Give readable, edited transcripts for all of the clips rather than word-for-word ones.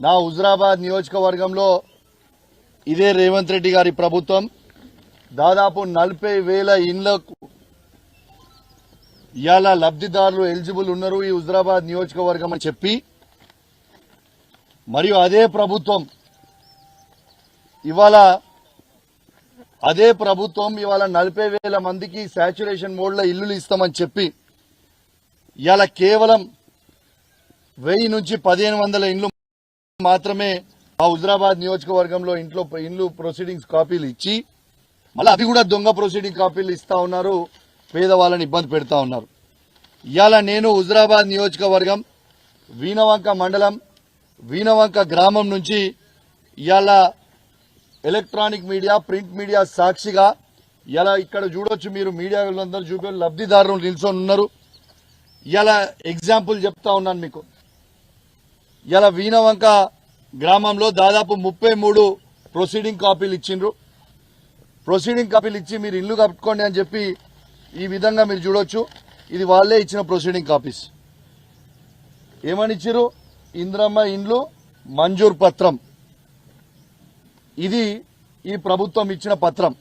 నా హుజరాబాద్ నియోజకవర్గంలో ఇదే రేవంత్ రెడ్డి గారి ప్రభుత్వం దాదాపు 40,000 ఇండ్లకు ఇవాళ లబ్ధిదారులు ఎలిజిబుల్ ఉన్నారు ఈ హుజరాబాద్ నియోజకవర్గం అని చెప్పి, మరియు అదే ప్రభుత్వం ఇవాళ 40,000 మందికి సాచురేషన్ మోడ్ లో ఇల్లులు ఇస్తామని చెప్పి ఇవాళ కేవలం 1000 నుంచి 1500 ఇండ్లు మాత్రమే ఆ హుజరాబాద్ నియోజకవర్గంలో ఇండ్లు ప్రొసీడింగ్స్ కాపీలు ఇచ్చి మళ్ళీ అది కూడా దొంగ ప్రొసీడింగ్ కాపీలు ఇస్తా ఉన్నారు, పేదవాళ్ళని ఇబ్బంది పెడతా ఉన్నారు. ఇవాళ నేను హుజరాబాద్ నియోజకవర్గం వీణవంక మండలం వీణవంక గ్రామం నుంచి ఇవాళ ఎలక్ట్రానిక్ మీడియా ప్రింట్ మీడియా సాక్షిగా ఇలా ఇక్కడ చూడొచ్చు, మీరు మీడియాలందరూ చూపే లబ్ధిదారులు నిల్చొని ఉన్నారు. ఇలా ఎగ్జాంపుల్ చెప్తా ఉన్నాను మీకు. ఇలా వీణవంక గ్రామంలో దాదాపు 33 ప్రొసీడింగ్ కాపీలు ఇచ్చిండ్రు. ప్రొసీడింగ్ కాపీలు ఇచ్చి మీరు ఇల్లు కట్టుకోండి అని చెప్పి ఈ విధంగా మీరు చూడొచ్చు. ఇది వాళ్ళే ఇచ్చిన ప్రొసీడింగ్ కాపీస్. ఏమని ఇచ్చిరు? ఇంద్రమ్మ ఇండ్లు మంజూర్ పత్రం. ఇది ఈ ప్రభుత్వం ఇచ్చిన పత్రం.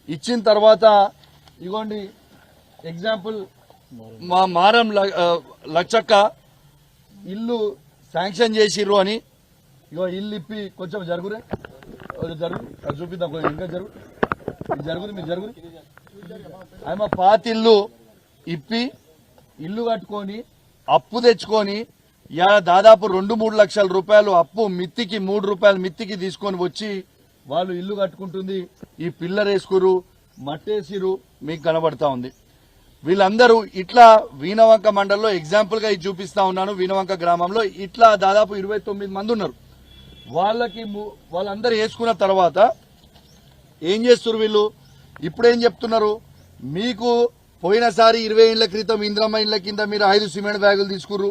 ఇచ్చిన తర్వాత ఇగోండి ఎగ్జాంపుల్, మా మారం లచ్చక్క ఇల్లు శాంక్షన్ చేసిర్రు అని, ఇగో ఇల్లు ఇప్పి కొంచెం జరుగురే చూపిద్దాం, ఇంకా జరుగురు మీరు జరుగురు. ఆమె పాత ఇల్లు ఇప్పి ఇల్లు కట్టుకొని అప్పు తెచ్చుకొని దాదాపు 2-3 లక్షల రూపాయలు అప్పు మిత్తికి 3 రూపాయలు మిత్తికి తీసుకొని వచ్చి వాళ్ళు ఇల్లు కట్టుకుంటుంది. ఈ పిల్లర్ వేసుకురు, మట్టేసిరు, మీకు కనబడతా ఉంది. వీళ్ళందరూ ఇట్లా వీణవంక మండలంలో ఎగ్జాంపుల్ గా ఇది చూపిస్తా ఉన్నాను. వీణవంక గ్రామంలో ఇట్లా దాదాపు 29 మంది ఉన్నారు. వాళ్ళందరూ వేసుకున్న తర్వాత ఏం చేస్తున్నారు వీళ్ళు? ఇప్పుడేం చెప్తున్నారు? మీకు పోయినసారి 20 ఏళ్ల క్రితం ఇంద్రమ్మ ఇళ్ల కింద మీరు 5 సిమెంట్ బ్యాగులు తీసుకుర్రు,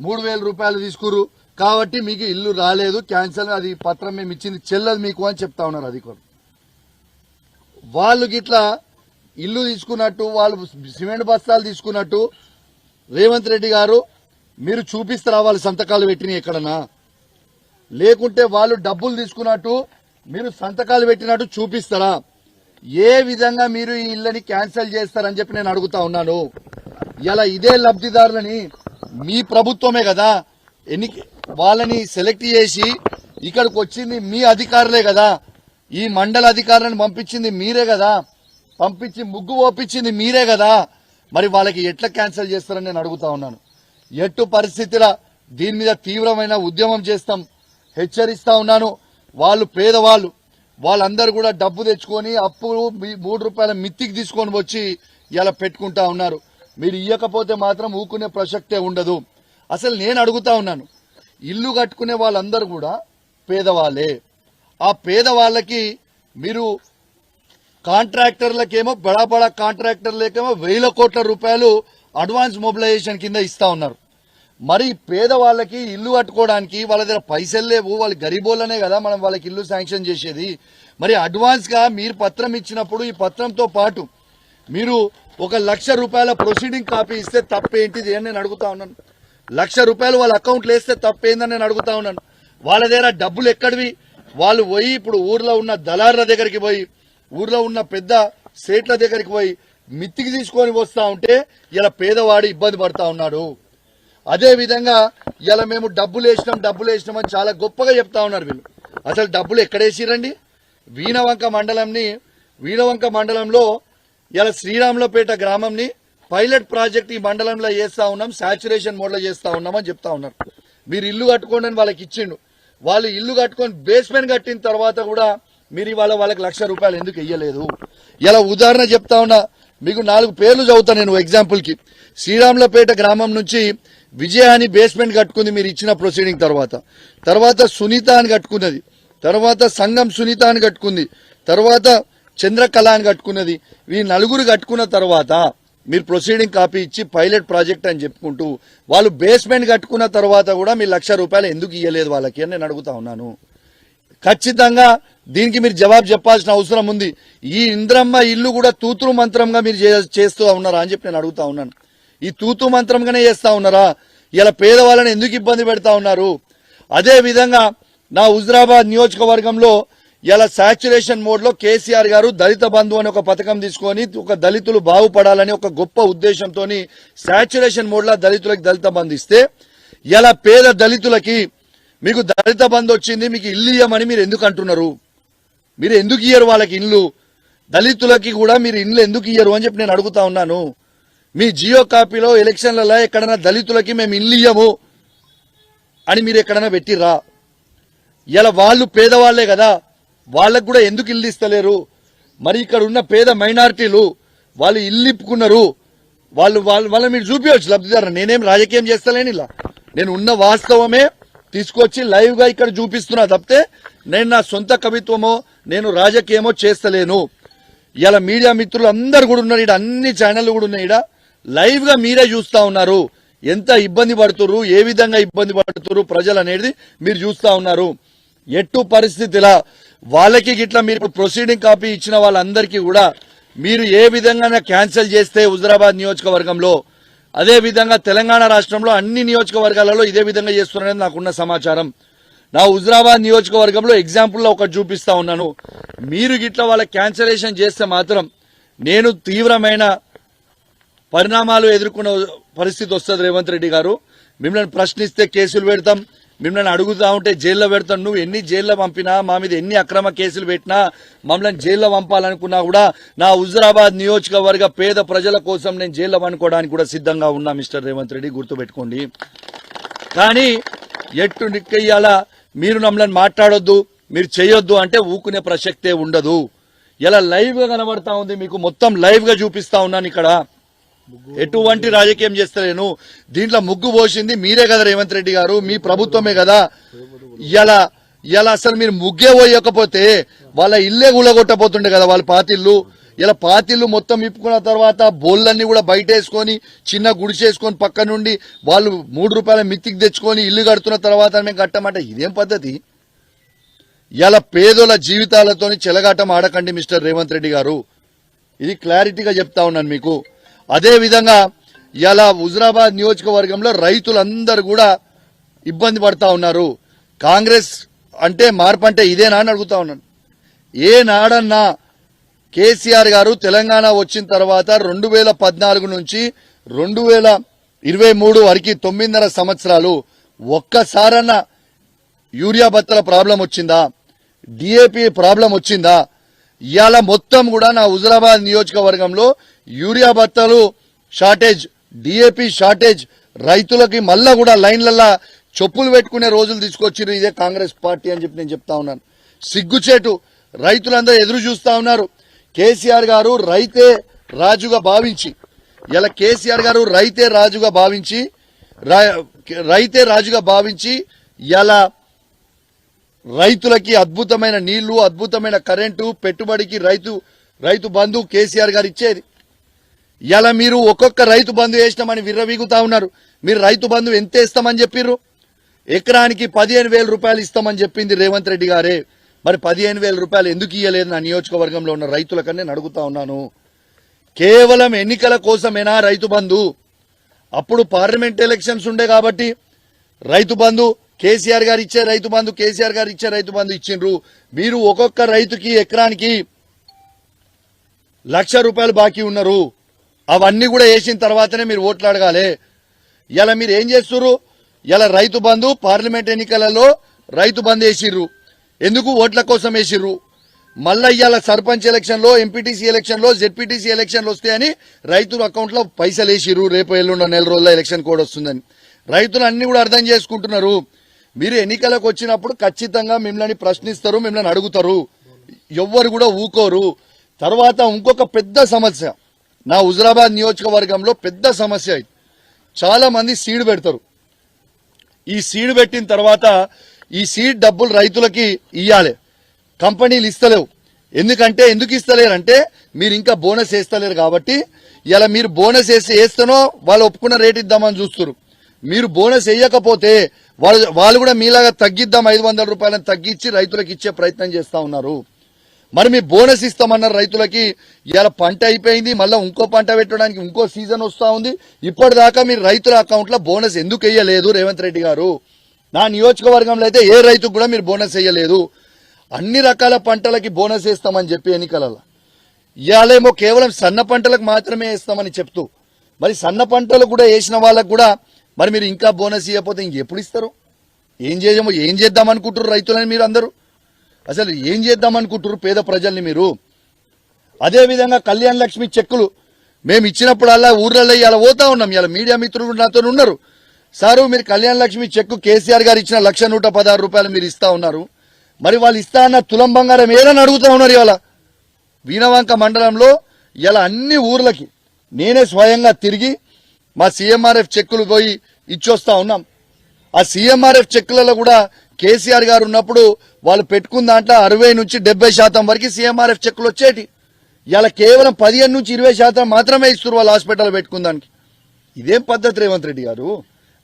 3,000 రూపాయలు తీసుకుర్రు, కాబట్టి మీకు ఇల్లు రాలేదు, క్యాన్సల్, అది పత్రం మేము ఇచ్చింది చెల్లదు మీకు అని చెప్తా ఉన్నారు అధికారులు. వాళ్ళు గిట్లా ఇల్లు తీసుకున్నట్టు, వాళ్ళు సిమెంట్ బస్తాలు తీసుకున్నట్టు రేవంత్ రెడ్డి గారు మీరు చూపిస్తారా వాళ్ళు సంతకాలు పెట్టిన ఎక్కడన్నా? లేకుంటే వాళ్ళు డబ్బులు తీసుకున్నట్టు మీరు సంతకాలు పెట్టినట్టు చూపిస్తారా? ఏ విధంగా మీరు ఈ ఇళ్ళని క్యాన్సిల్ చేస్తారని చెప్పి నేను అడుగుతా ఉన్నాను. ఇలా ఇదే లబ్ధిదారులని మీ ప్రభుత్వమే కదా వాళ్ళని సెలెక్ట్ చేసి ఇక్కడికి వచ్చింది మీ అధికారులే కదా, ఈ మండల అధికారులను పంపించింది మీరే కదా, పంపించి ముగ్గు ఓపించింది మీరే కదా, మరి వాళ్ళకి ఎట్లా క్యాన్సిల్ చేస్తారని నేను అడుగుతా ఉన్నాను. ఎట్టు పరిస్థితుల దీని మీద తీవ్రమైన ఉద్యమం చేస్తాం, హెచ్చరిస్తా ఉన్నాను. వాళ్ళు పేదవాళ్ళు, వాళ్ళందరూ కూడా డబ్బు తెచ్చుకొని అప్పు 3 రూపాయల మిత్తికి తీసుకొని వచ్చి ఇలా పెట్టుకుంటా ఉన్నారు. మీరు ఇయ్యకపోతే మాత్రం ఊకునే ప్రసక్తే ఉండదు. అసలు నేను అడుగుతా ఉన్నాను, ఇల్లు కట్టుకునే వాళ్ళందరూ కూడా పేదవాళ్లే. ఆ పేదవాళ్ళకి మీరు కాంట్రాక్టర్లకేమో బడా కాంట్రాక్టర్లకేమో 1,000 కోట్ల రూపాయలు అడ్వాన్స్ మొబిలైజేషన్ కింద ఇస్తా ఉన్నారు. మరి పేదవాళ్ళకి ఇల్లు కట్టుకోవడానికి వాళ్ళ దగ్గర పైసలు లేవు, వాళ్ళు గరీబోళ్ళనే కదా మనం వాళ్ళకి ఇల్లు శాంక్షన్ చేసేది. మరి అడ్వాన్స్ గా మీరు పత్రం ఇచ్చినప్పుడు ఈ పత్రంతో పాటు మీరు 1,00,000 రూపాయల ప్రొసీడింగ్ కాపీ ఇస్తే తప్పేంటిది అని నేను అడుగుతా ఉన్నాను. 1,00,000 రూపాయలు వాళ్ళ అకౌంట్లో వేస్తే తప్పేందని నేను అడుగుతా ఉన్నాను. వాళ్ళ దగ్గర డబ్బులు ఎక్కడివి? వాళ్ళు పోయి ఇప్పుడు ఊర్లో ఉన్న దళారుల దగ్గరికి పోయి, ఊర్లో ఉన్న పెద్ద సేట్ల దగ్గరికి పోయి మిత్తికి తీసుకొని వస్తా ఉంటే ఇలా పేదవాడు ఇబ్బంది పడతా ఉన్నాడు. అదే విధంగా ఇలా మేము డబ్బులు వేసినాం అని చాలా గొప్పగా చెప్తా ఉన్నారు వీళ్ళు. అసలు డబ్బులు ఎక్కడేసిరండి? వీణవంక మండలంలో ఇలా శ్రీరాములపేట గ్రామంని పైలట్ ప్రాజెక్ట్ ఈ మండలంలో చేస్తా ఉన్నాం, సాచురేషన్ మోడ్ లో చేస్తా ఉన్నామని చెప్తా ఉన్నారు. మీరు ఇల్లు కట్టుకోండి అని వాళ్ళకి ఇచ్చిండు. వాళ్ళు ఇల్లు కట్టుకొని బేస్మెంట్ కట్టిన తర్వాత కూడా మీరు ఇవాళ వాళ్ళకి 1,00,000 రూపాయలు ఎందుకు ఇయ్యలేదు? ఇలా ఉదాహరణ చెప్తా ఉన్నా, మీకు 4 పేర్లు చదువుతా నేను ఎగ్జాంపుల్ కి. శ్రీరాములపేట గ్రామం నుంచి విజయ అని బేస్మెంట్ కట్టుకుంది మీరు ఇచ్చిన ప్రొసీడింగ్ తర్వాత సునీత అని కట్టుకున్నది, తర్వాత సంగం సునీత అని కట్టుకుంది, తర్వాత చంద్రకళ అని కట్టుకున్నది. ఈ 4 కట్టుకున్న తర్వాత మీరు ప్రొసీడింగ్ కాపీ ఇచ్చి పైలట్ ప్రాజెక్ట్ అని చెప్పుకుంటూ వాళ్ళు బేస్మెంట్ కట్టుకున్న తర్వాత కూడా మీరు 1,00,000 రూపాయలు ఎందుకు ఇయ్యలేదు వాళ్ళకి అని నేను అడుగుతా ఉన్నాను. ఖచ్చితంగా దీనికి మీరు జవాబు చెప్పాల్సిన అవసరం ఉంది. ఈ ఇంద్రమ్మ ఇల్లు కూడా తూతురు మంత్రంగా మీరు చేస్తూ ఉన్నారా అని చెప్పి నేను అడుగుతా ఉన్నాను. ఈ తూతు మంత్రంగానే చేస్తా ఉన్నారా? ఇలా పేదవాళ్ళని ఎందుకు ఇబ్బంది పెడతా ఉన్నారు? అదే విధంగా నా హుజరాబాద్ నియోజకవర్గంలో ఇలా సాచ్యురేషన్ మోడ్ లో కేసీఆర్ గారు దళిత బంధు అనే ఒక పథకం తీసుకొని ఒక దళితులు బాగుపడాలని ఒక గొప్ప ఉద్దేశంతో సాచ్యురేషన్ మోడ్ లో దళితులకు దళిత బంధు ఇస్తే ఇలా పేద దళితులకి మీకు దళిత బంధు వచ్చింది, మీకు ఇల్లు ఇయ్యమని మీరు ఎందుకు అంటున్నారు? మీరు ఎందుకు ఇయ్యరు వాళ్ళకి ఇల్లు? దళితులకి కూడా మీరు ఇల్లు ఎందుకు ఇయ్యరు అని చెప్పి నేను అడుగుతా ఉన్నాను. మీ జియో కాపీలో ఎలక్షన్లలో ఎక్కడైనా దళితులకి మేము ఇల్లు ఇయ్యము అని మీరు ఎక్కడైనా పెట్టిర్రా? ఇలా వాళ్ళు పేదవాళ్లే కదా, వాళ్ళకు కూడా ఎందుకు ఇల్లు ఇస్తలేరు? మరి ఇక్కడ ఉన్న పేద మైనారిటీలు వాళ్ళు ఇల్లు ఇప్పుకున్నారు, వాళ్ళ మీరు చూపించవచ్చు లబ్ధిదారు. నేనేం రాజకీయం చేస్తలేను, ఇలా నేను ఉన్న వాస్తవమే తీసుకొచ్చి లైవ్ గా ఇక్కడ చూపిస్తున్నా తప్పితే నేను నా సొంత కవిత్వమో నేను రాజకీయమో చేస్తలేను. ఇలా మీడియా మిత్రులు అందరు కూడా ఉన్నారు, ఇక్కడ అన్ని ఛానళ్లు కూడా ఉన్నాయి, ఇక్కడ లైవ్ గా మీరే చూస్తా ఉన్నారు. ఎంత ఇబ్బంది పడుతున్నారు, ఏ విధంగా ఇబ్బంది పడుతున్నారు ప్రజలు అనేది మీరు చూస్తా ఉన్నారు. ఎట్టు పరిస్థితిలా వాళ్ళకి గిట్లా మీరు ప్రొసీడింగ్ కాపీ ఇచ్చిన వాళ్ళందరికీ కూడా మీరు ఏ విధంగా క్యాన్సిల్ చేస్తే హుజరాబాద్ నియోజకవర్గంలో, అదే విధంగా తెలంగాణ రాష్ట్రంలో అన్ని నియోజకవర్గాలలో ఇదే విధంగా చేస్తున్నారని నాకున్న సమాచారం. నా హుజరాబాద్ నియోజకవర్గంలో ఎగ్జాంపుల్ లో ఒకటి చూపిస్తా ఉన్నాను. మీరు గిట్లా వాళ్ళ క్యాన్సిలేషన్ చేస్తే మాత్రం నేను తీవ్రమైన పరిణామాలు ఎదుర్కొన్న పరిస్థితి వస్తుంది. రేవంత్ రెడ్డి గారు, మిమ్మల్ని ప్రశ్నిస్తే కేసులు పెడతాం, మిమ్మల్ని అడుగుతా ఉంటే జైల్లో పెడతాం. నువ్వు ఎన్ని జైల్లో పంపినా, మా మీద ఎన్ని అక్రమ కేసులు పెట్టినా, మమ్మల్ని జైల్లో పంపాలనుకున్నా కూడా నా హుజరాబాద్ నియోజకవర్గ పేద ప్రజల కోసం నేను జైల్లో పండుకోవడానికి కూడా సిద్ధంగా ఉన్నా మిస్టర్ రేవంత్ రెడ్డి, గుర్తుపెట్టుకోండి. కానీ ఎట్టు నిక్కయ్యాలా మీరు మమ్మల్ని మాట్లాడొద్దు, మీరు చేయొద్దు అంటే ఊకునే ప్రసక్తే ఉండదు. ఇలా లైవ్ గా కనబడతా ఉంది, మీకు మొత్తం లైవ్ గా చూపిస్తా ఉన్నాను. ఇక్కడ ఎటువంటి రాజకీయం చేస్తలేను. దీంట్లో ముగ్గు పోసింది మీరే కదా రేవంత్ రెడ్డి గారు, మీ ప్రభుత్వమే కదా. ఇలా అసలు మీరు ముగ్గే పోయకపోతే వాళ్ళ ఇల్లే గులగొట్టబోతుండే కదా వాళ్ళ పాతిళ్ళు. ఇలా పాతిళ్ళు మొత్తం ఇప్పుకున్న తర్వాత బోళ్ళన్నీ కూడా బయట వేసుకొని చిన్న గుడిసేసుకొని పక్క నుండి వాళ్ళు 3 రూపాయల మిత్తికి తెచ్చుకొని ఇల్లు కడుతున్న తర్వాత మేము కట్టమంటే ఇదేం పద్ధతి? ఇలా పేదోళ్ళ జీవితాలతో చెలగాటం ఆడకండి మిస్టర్ రేవంత్ రెడ్డి గారు, ఇది క్లారిటీగా చెప్తా ఉన్నాను మీకు. అదే విధంగా ఇలా హుజరాబాద్ నియోజకవర్గంలో రైతులందరూ కూడా ఇబ్బంది పడతా ఉన్నారు. కాంగ్రెస్ అంటే మార్పు అంటే ఇదేనా అని అడుగుతా ఉన్నాను. ఏ నాడన్నా కేసీఆర్ గారు తెలంగాణ వచ్చిన తర్వాత 2014 నుంచి 2023 వరకు 9.5 సంవత్సరాలు ఒక్కసారన్నా యూరియా బత్తల ప్రాబ్లం వచ్చిందా? డిఏపి ప్రాబ్లం వచ్చిందా? ఇవాళ మొత్తం కూడా నా హుజరాబాద్ నియోజకవర్గంలో యూరియా బత్తలు షార్టేజ్, డిఏపి షార్టేజ్, రైతులకి మళ్ళా కూడా లైన్లల్లా చెప్పులు పెట్టుకునే రోజులు తీసుకొచ్చిరు ఇదే కాంగ్రెస్ పార్టీ అని చెప్పి నేను చెప్తా ఉన్నాను. సిగ్గుచేటు, రైతులందరూ ఎదురు చూస్తా ఉన్నారు. కేసీఆర్ గారు రైతే రాజుగా భావించి, ఇలా కేసీఆర్ గారు రైతే రాజుగా భావించి ఇలా రైతులకి అద్భుతమైన నీళ్లు, అద్భుతమైన కరెంటు, పెట్టుబడికి రైతు బంధు కేసీఆర్ గారు ఇచ్చేది. ఇలా మీరు ఒక్కొక్క రైతు బంధు వేసినామని విర్రవీగుతా ఉన్నారు. మీరు రైతు బంధు ఎంత ఇస్తామని చెప్పిర్రు? ఎకరానికి 15,000 రూపాయలు ఇస్తామని చెప్పింది రేవంత్ రెడ్డి గారే. మరి 15,000 రూపాయలు ఎందుకు ఇయ్యలేదు నా నియోజకవర్గంలో ఉన్న రైతులకని నేను అడుగుతా ఉన్నాను. కేవలం ఎన్నికల కోసమేనా రైతు బంధు? అప్పుడు పార్లమెంట్ ఎలక్షన్స్ ఉండే కాబట్టి రైతు బంధు కేసీఆర్ గారు ఇచ్చే రైతు బంధు ఇచ్చిండ్రు. మీరు ఒక్కొక్క రైతుకి ఎకరానికి 1,00,000 రూపాయలు బాకీ ఉన్నారు. అవన్నీ కూడా వేసిన తర్వాతనే మీరు ఓట్లు అడగాలి. ఇలా మీరు ఏం చేస్తున్నారు? ఇలా రైతు బంధు పార్లమెంట్ ఎన్నికలలో రైతు బంధు వేసిర్రు. ఎందుకు? ఓట్ల కోసం వేసిర్రు. మళ్ళా ఇవాళ సర్పంచ్ ఎలక్షన్ లో, ఎంపీటీసీ ఎలక్షన్ లో, జెడ్పీటీసీ ఎలక్షన్లు వస్తాయని రైతుల అకౌంట్ లో పైసలు వేసిర్రు. రేపు ఎల్లుండ 4 రోజుల్లో ఎలక్షన్ కోడ్ వస్తుందని రైతులు అన్ని కూడా అర్థం చేసుకుంటున్నారు. మీరు ఎన్నికలకు వచ్చినప్పుడు ఖచ్చితంగా మిమ్మల్ని ప్రశ్నిస్తారు, మిమ్మల్ని అడుగుతారు, ఎవ్వరు కూడా ఊకోరు. తర్వాత ఇంకొక పెద్ద సమస్య నా హుజరాబాద్ నియోజకవర్గంలో పెద్ద సమస్య, చాలా మంది సీడ్ పెడతారు. ఈ సీడ్ పెట్టిన తర్వాత ఈ సీడ్ డబ్బులు రైతులకి ఇయ్యాలి, కంపెనీలు ఇస్తలేవు. ఎందుకు ఇస్తలేరంటే మీరు ఇంకా బోనస్ వేస్తలేరు కాబట్టి. ఇలా మీరు బోనస్ వేస్తేనో వాళ్ళు ఒప్పుకున్న రేట్ ఇద్దామని చూస్తారు. మీరు బోనస్ వేయకపోతే వాళ్ళు కూడా మీలాగా తగ్గిద్దాం 500 రూపాయలను తగ్గించి రైతులకు ఇచ్చే ప్రయత్నం చేస్తా ఉన్నారు. మరి మీ బోనస్ ఇస్తామన్నారు రైతులకి. ఇలా పంట అయిపోయింది, మళ్ళీ ఇంకో పంట పెట్టడానికి ఇంకో సీజన్ వస్తా ఉంది. ఇప్పటిదాకా మీరు రైతుల అకౌంట్ లో బోనస్ ఎందుకు వేయలేదు రేవంత్ రెడ్డి గారు? నా నియోజకవర్గంలో అయితే ఏ రైతుకు కూడా మీరు బోనస్ వేయలేదు. అన్ని రకాల పంటలకి బోనస్ వేస్తామని చెప్పి ఎన్నికలలో ఇవాళేమో కేవలం సన్న పంటలకు మాత్రమే వేస్తామని చెప్తూ మరి సన్న పంటలు కూడా వేసిన వాళ్ళకు కూడా మరి మీరు ఇంకా బోనస్ ఇవ్వకపోతే ఇంకెప్పుడు ఇస్తారు? ఏం చేద్దామనుకుంటారు రైతులని మీరు అందరూ? అసలు ఏం చేద్దామనుకుంటారు పేద ప్రజల్ని మీరు? అదేవిధంగా కళ్యాణ లక్ష్మి చెక్కులు మేము ఇచ్చినప్పుడల్లా ఊర్లలో ఇలా పోతా ఉన్నాం. ఇలా మీడియా మిత్రులు నాతో ఉన్నారు. సారు మీరు కళ్యాణ లక్ష్మి చెక్కు కేసీఆర్ గారు ఇచ్చిన 1,116 రూపాయలు మీరు ఇస్తా ఉన్నారు. మరి వాళ్ళు ఇస్తా అన్న తులం బంగారం ఏదని అడుగుతా ఉన్నారు. ఇవాళ వీణవంక మండలంలో ఇలా అన్ని ఊర్లకి నేనే స్వయంగా తిరిగి మా సీఎంఆర్ఎఫ్ చెక్కులు పోయి ఇచ్చొస్తా ఉన్నాం. ఆ సీఎంఆర్ఎఫ్ చెక్కులలో కూడా కేసీఆర్ గారు ఉన్నప్పుడు వాళ్ళు పెట్టుకున్న దాంట్లో 60 నుంచి 70% వరకు సీఎంఆర్ఎఫ్ చెక్కులు వచ్చేటి. ఇలా కేవలం 15 నుంచి 20% మాత్రమే ఇస్తారు వాళ్ళు హాస్పిటల్ పెట్టుకున్న దానికి. ఇదేం పద్ధతి రేవంత్ రెడ్డి గారు?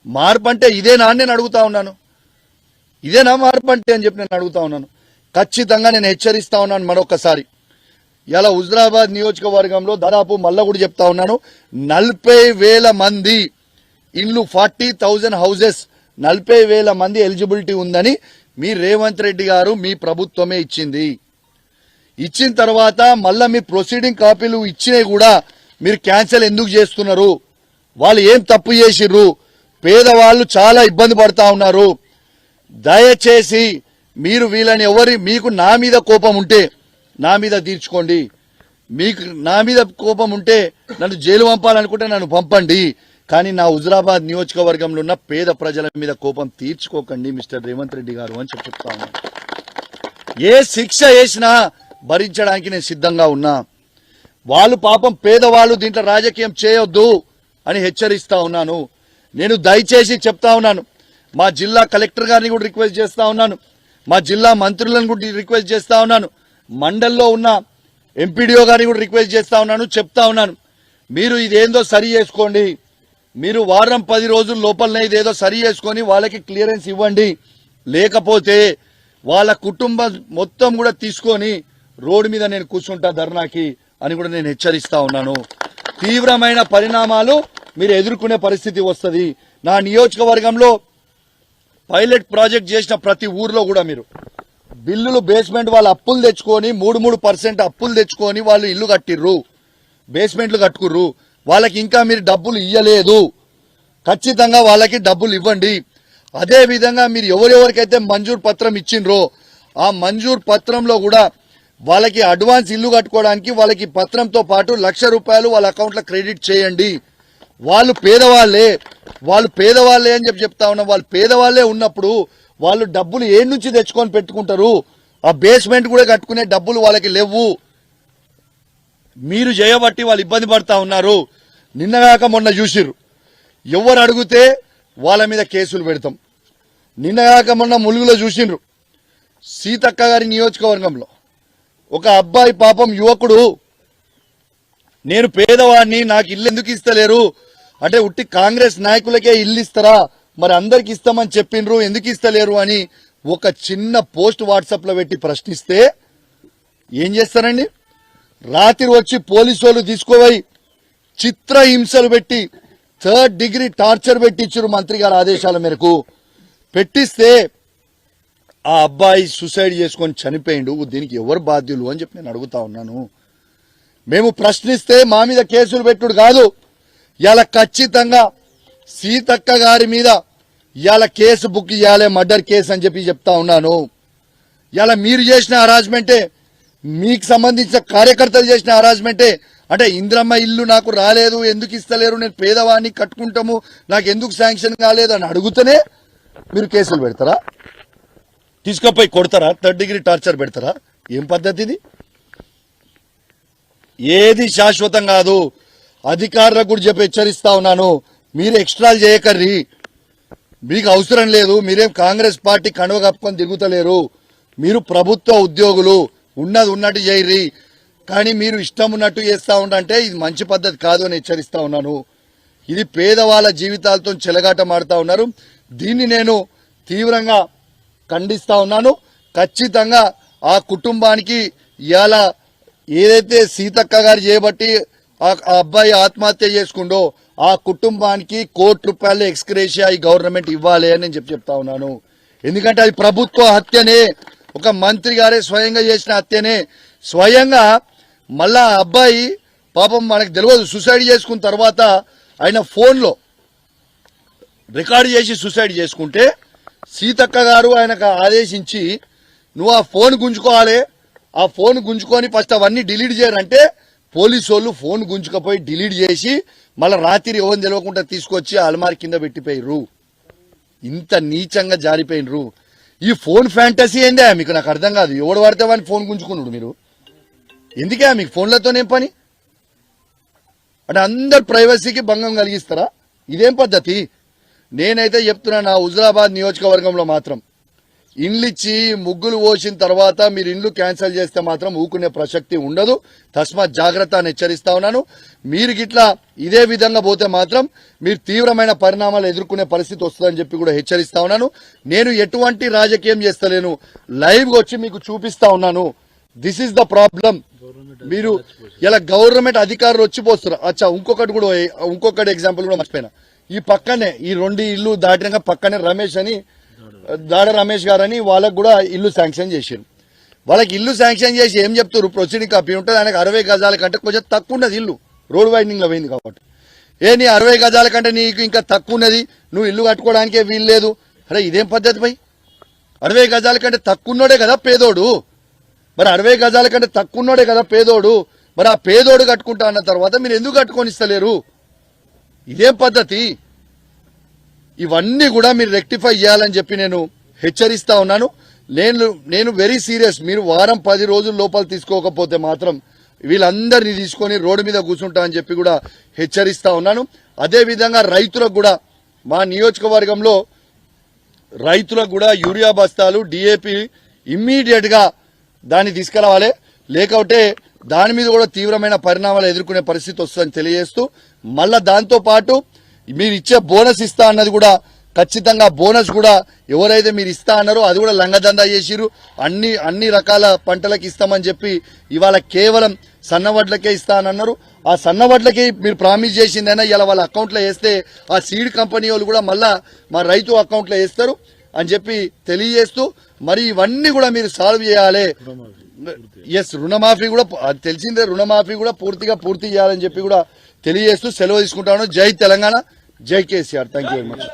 మార్పు అంటే ఇదేనా అని నేను అడుగుతా ఉన్నాను. ఇదేనా మార్పు అంటే అని చెప్పి నేను అడుగుతా ఉన్నాను. ఖచ్చితంగా నేను హెచ్చరిస్తా ఉన్నాను మరొకసారి. ఇలా హుజరాబాద్ నియోజకవర్గంలో దాదాపు మళ్ళా కూడా చెప్తా ఉన్నాను 40,000 మంది ఇల్లు 40,000 హౌసెస్ 40,000 మంది ఎలిజిబిలిటీ ఉందని మీ రేవంత్ రెడ్డి గారు మీ ప్రభుత్వమే ఇచ్చింది. ఇచ్చిన తర్వాత మళ్ళా మీ ప్రొసీడింగ్ కాపీలు ఇచ్చినవి కూడా మీరు క్యాన్సిల్ ఎందుకు చేస్తున్నారు? వాళ్ళు ఏం తప్పు చేసిర్రు? పేదవాళ్ళు చాలా ఇబ్బంది పడతా ఉన్నారు. దయచేసి మీరు వీళ్ళని మీకు నా మీద కోపం ఉంటే నా మీద తీర్చుకోండి. మీకు నా మీద కోపం ఉంటే నన్ను జైలు పంపాలనుకుంటే నన్ను పంపండి. కానీ నా హుజరాబాద్ నియోజకవర్గంలో ఉన్న పేద ప్రజల మీద కోపం తీర్చుకోకండి మిస్టర్ రేవంత్ రెడ్డి గారు అని చెప్తా ఉన్నాను. ఏ శిక్ష వేసినా భరించడానికి నేను సిద్ధంగా ఉన్నా. వాళ్ళు పాపం పేదవాళ్ళు దీంట్లో రాజకీయం చేయొద్దు అని హెచ్చరిస్తా ఉన్నాను. నేను దయచేసి చెప్తా ఉన్నాను. మా జిల్లా కలెక్టర్ గారిని కూడా రిక్వెస్ట్ చేస్తా ఉన్నాను. మా జిల్లా మంత్రులను కూడా రిక్వెస్ట్ చేస్తా ఉన్నాను. మండల్లో ఉన్న ఎంపీడీఓ గారిని కూడా రిక్వెస్ట్ చేస్తా ఉన్నాను. చెప్తా ఉన్నాను, మీరు ఇదేందో సరి చేసుకోండి. మీరు వారం 10 రోజుల లోపలనే ఇదేదో సరి చేసుకొని వాళ్ళకి క్లియరెన్స్ ఇవ్వండి. లేకపోతే వాళ్ళ కుటుంబం మొత్తం కూడా తీసుకొని రోడ్డు మీద నేను కూర్చుంటా ధర్నాకి అని కూడా నేను హెచ్చరిస్తా ఉన్నాను. తీవ్రమైన పరిణామాలు మీరు ఎదుర్కొనే పరిస్థితి వస్తుంది. నా నియోజకవర్గంలో పైలట్ ప్రాజెక్ట్ చేసిన ప్రతి ఊర్లో కూడా మీరు బిల్లులు బేస్మెంట్ వాళ్ళు అప్పులు తెచ్చుకొని 3% అప్పులు తెచ్చుకొని వాళ్ళు ఇల్లు కట్టిర్రు, బేస్మెంట్లు కట్టుకుర్రు. వాళ్ళకి ఇంకా మీరు డబ్బులు ఇవ్వలేదు. ఖచ్చితంగా వాళ్ళకి డబ్బులు ఇవ్వండి. అదే విధంగా మీరు ఎవరెవరికైతే మంజూరు పత్రం ఇచ్చిండ్రో ఆ మంజూరు పత్రంలో కూడా వాళ్ళకి అడ్వాన్స్ ఇల్లు కట్టుకోవడానికి వాళ్ళకి పత్రంతో పాటు 1,00,000 రూపాయలు వాళ్ళ అకౌంట్లో క్రెడిట్ చేయండి. వాళ్ళు పేదవాళ్లే అని చెప్తా ఉన్నాం. వాళ్ళు పేదవాళ్లే ఉన్నప్పుడు వాళ్ళు డబ్బులు ఏ నుంచి తెచ్చుకొని పెట్టుకుంటారు? ఆ బేస్మెంట్ కూడా కట్టుకునే డబ్బులు వాళ్ళకి లేవు. మీరు చేయబట్టి వాళ్ళు ఇబ్బంది పడతా ఉన్నారు. నిన్నగాక మొన్న చూసిర్రు, ఎవరు అడిగితే వాళ్ళ మీద కేసులు పెడతాం. నిన్నగాక మొన్న ములుగులో చూసిండ్రు, సీతక్క గారి నియోజకవర్గంలో ఒక అబ్బాయి పాపం యువకుడు, నేను పేదవాడిని నాకు ఇల్లు ఎందుకు ఇస్తలేరు అంటే, ఉట్టి కాంగ్రెస్ నాయకులకే ఇల్లు ఇస్తారా, మరి అందరికి ఇస్తామని చెప్పిండ్రు ఎందుకు ఇస్తలేరు అని ఒక చిన్న పోస్ట్ వాట్సాప్ లో పెట్టి ప్రశ్నిస్తే ఏం చేస్తారండి? రాత్రి వచ్చి పోలీసు వాళ్ళు తీసుకుపోయి చిత్రహింసలు పెట్టి 3rd డిగ్రీ టార్చర్ పెట్టించారు మంత్రి గారి ఆదేశాల మేరకు. పెట్టిస్తే ఆ అబ్బాయి సూసైడ్ చేసుకొని చనిపోయిండు. దీనికి ఎవరు బాధ్యులు అని చెప్పి నేను అడుగుతా ఉన్నాను. మేము ప్రశ్నిస్తే మా మీద కేసులు పెట్టుడు కాదు, ఇలా ఖచ్చితంగా సీతక్క గారి మీద ఇలా కేసు బుక్ ఇవ్వాలి, మర్డర్ కేసు అని చెప్పి చెప్తా ఉన్నాను. ఇలా మీరు చేసిన హరాస్మెంటే, మీకు సంబంధించిన కార్యకర్తలు చేసిన హరాస్మెంటే. అంటే ఇంద్రమ్మ ఇల్లు నాకు రాలేదు, ఎందుకు ఇస్తలేరు, నేను పేదవాడిని కట్టుకుంటాము, నాకు ఎందుకు శాంక్షన్ కాలేదు అని అడుగుతూనే మీరు కేసులు పెడతారా? తీసుకుపోయి కొడతారా? 3rd డిగ్రీ టార్చర్ పెడతారా? ఏం పద్ధతి ఇది? ఏది శాశ్వతం కాదు. అధికారులకు కూడా చెప్పి హెచ్చరిస్తా ఉన్నాను, మీరు ఎక్స్ట్రాలు చేయకర్రీ, మీకు అవసరం లేదు. మీరేం కాంగ్రెస్ పార్టీ కండువ కప్పుకొని తిరుగుతలేరు. మీరు ప్రభుత్వ ఉద్యోగులు, ఉన్నది ఉన్నట్టు చేయర్రి. కానీ మీరు ఇష్టం ఉన్నట్టు చేస్తా ఉండంటే ఇది మంచి పద్ధతి కాదు అని హెచ్చరిస్తా ఉన్నాను. ఇది పేదవాళ్ళ జీవితాలతో చెలగాటమాడుతా ఉన్నారు. దీన్ని నేను తీవ్రంగా ఖండిస్తా ఉన్నాను. ఖచ్చితంగా ఆ కుటుంబానికి ఇవాళ ఏదైతే సీతక్క గారు చేయబట్టి ఆ అబ్బాయి ఆత్మహత్య చేసుకుండో ఆ కుటుంబానికి ₹1 ఎక్స్గ్రేషియా ఈ గవర్నమెంట్ ఇవ్వాలి అని నేను చెప్తా ఉన్నాను. ఎందుకంటే అది ప్రభుత్వ హత్యనే, ఒక మంత్రి గారే స్వయంగా చేసిన హత్యనే. స్వయంగా మళ్ళా అబ్బాయి పాపం మనకు తెలియదు, సూసైడ్ చేసుకున్న తర్వాత ఆయన ఫోన్లో రికార్డు చేసి సూసైడ్ చేసుకుంటే సీతక్క గారు ఆయనకు ఆదేశించి నువ్వు ఆ ఫోన్ గుంజుకోవాలి, ఆ ఫోన్ గుంజుకొని ఫస్ట్ అవన్నీ డిలీట్ చేయాలంటే పోలీసు వాళ్ళు ఫోన్ గుంజుకపోయి డిలీట్ చేసి మళ్ళీ రాత్రి ఎవరిని తెలియకుండా తీసుకొచ్చి అలమారి కింద పెట్టిపోయిర్రు. ఇంత నీచంగా జారిపోయినరు. ఈ ఫోన్ ఫ్యాంటసీ ఏందే మీకు? నాకు అర్థం కాదు. ఎవడు పడితే వాడిని ఫోన్ గుంజుకున్నాడు మీరు. ఎందుకే మీకు ఫోన్లతోనేం పని? అంటే అందరు ప్రైవసీకి భంగం కలిగిస్తారా? ఇదేం పద్ధతి? నేనైతే చెప్తున్నా, నా హుజురాబాద్ నియోజకవర్గంలో మాత్రం ఇండ్లు ఇచ్చి ముగ్గులు పోసిన తర్వాత మీరు ఇండ్లు క్యాన్సిల్ చేస్తే మాత్రం ఊకునే ప్రసక్తి ఉండదు. తస్మాత్ జాగ్రత్త అని హెచ్చరిస్తా ఉన్నాను. మీరు గిట్లా ఇదే విధంగా పోతే మాత్రం మీరు తీవ్రమైన పరిణామాలు ఎదుర్కొనే పరిస్థితి వస్తుందని చెప్పి కూడా హెచ్చరిస్తా ఉన్నాను. నేను ఎటువంటి రాజకీయం చేస్తలేను, లైవ్ వచ్చి మీకు చూపిస్తా ఉన్నాను. This is the problem. మీరు ఇలా గవర్నమెంట్ అధికారులు వచ్చిపోస్తారు. అచ్చా, ఇంకొకటి ఎగ్జాంపుల్ కూడా మర్చిపోయినా. ఈ పక్కనే ఈ 2 ఇల్లు దాటినాక పక్కనే రమేష్ అని, దాడ రమేష్ గారని వాళ్ళకు కూడా ఇల్లు శాంక్షన్ చేశారు. వాళ్ళకి ఇల్లు శాంక్షన్ చేసి ఏం చెప్తారు, ప్రొసీడింగ్ కాపీ ఉంటుంది. ఆయనకు 60 గజాల కంటే కొంచెం తక్కువ ఉన్నది ఇల్లు, రోడ్ వైడింగ్ లో పోయింది కాబట్టి. నీ 60 గజాల కంటే నీకు ఇంకా తక్కువ ఉన్నది, నువ్వు ఇల్లు కట్టుకోవడానికే వీల్లేదు. అరే ఇదేం పద్ధతి పై? 60 గజాల కంటే తక్కువ ఉన్నోడే కదా పేదోడు. మరి 60 గజాల కంటే తక్కువ ఉన్నోడే కదా పేదోడు. మరి ఆ పేదోడు కట్టుకుంటా అన్న తర్వాత మీరు ఎందుకు కట్టుకొని ఇస్తలేరు? ఇదేం పద్ధతి? ఇవన్నీ కూడా మీరు రెక్టిఫై చేయాలని చెప్పి నేను హెచ్చరిస్తా ఉన్నాను. నేను వెరీ సీరియస్. మీరు వారం 10 రోజుల లోపల తీసుకోకపోతే మాత్రం వీళ్ళందరినీ తీసుకొని రోడ్డు మీద కూర్చుంటా అని చెప్పి కూడా హెచ్చరిస్తా ఉన్నాను. అదే విధంగా రైతులకు కూడా, మా నియోజకవర్గంలో రైతులకు కూడా యూరియా బస్తాలు, డిఏపి ఇమ్మీడియట్ గా దాన్ని తీసుకురావాలి. లేకపోతే దాని మీద కూడా తీవ్రమైన పరిణామాలు ఎదుర్కొనే పరిస్థితి వస్తుందని తెలియజేస్తూ, మళ్ళా దాంతో పాటు మీరు ఇచ్చే బోనస్ ఇస్తా అన్నది కూడా ఖచ్చితంగా బోనస్ కూడా ఎవరైతే మీరు ఇస్తా అన్నారో అది కూడా లంగదందా చేసిరు. అన్ని రకాల పంటలకు ఇస్తామని చెప్పి ఇవాళ కేవలం సన్నవడ్లకే ఇస్తా అని అన్నారు. ఆ సన్నవడ్లకి మీరు ప్రామిస్ చేసిందైనా ఇలా వాళ్ళ అకౌంట్లో వేస్తే ఆ సీడ్ కంపెనీ వాళ్ళు కూడా మళ్ళా మా రైతు అకౌంట్లో వేస్తారు అని చెప్పి తెలియజేస్తూ, మరి ఇవన్నీ కూడా మీరు సాల్వ్ చేయాలి. ఎస్, రుణమాఫీ కూడా తెలిసిందే, రుణమాఫీ కూడా పూర్తి చేయాలని చెప్పి కూడా తెలియజేస్తూ సెలవు తీసుకుంటాను. జై తెలంగాణ, జై KCR. Thank you very much.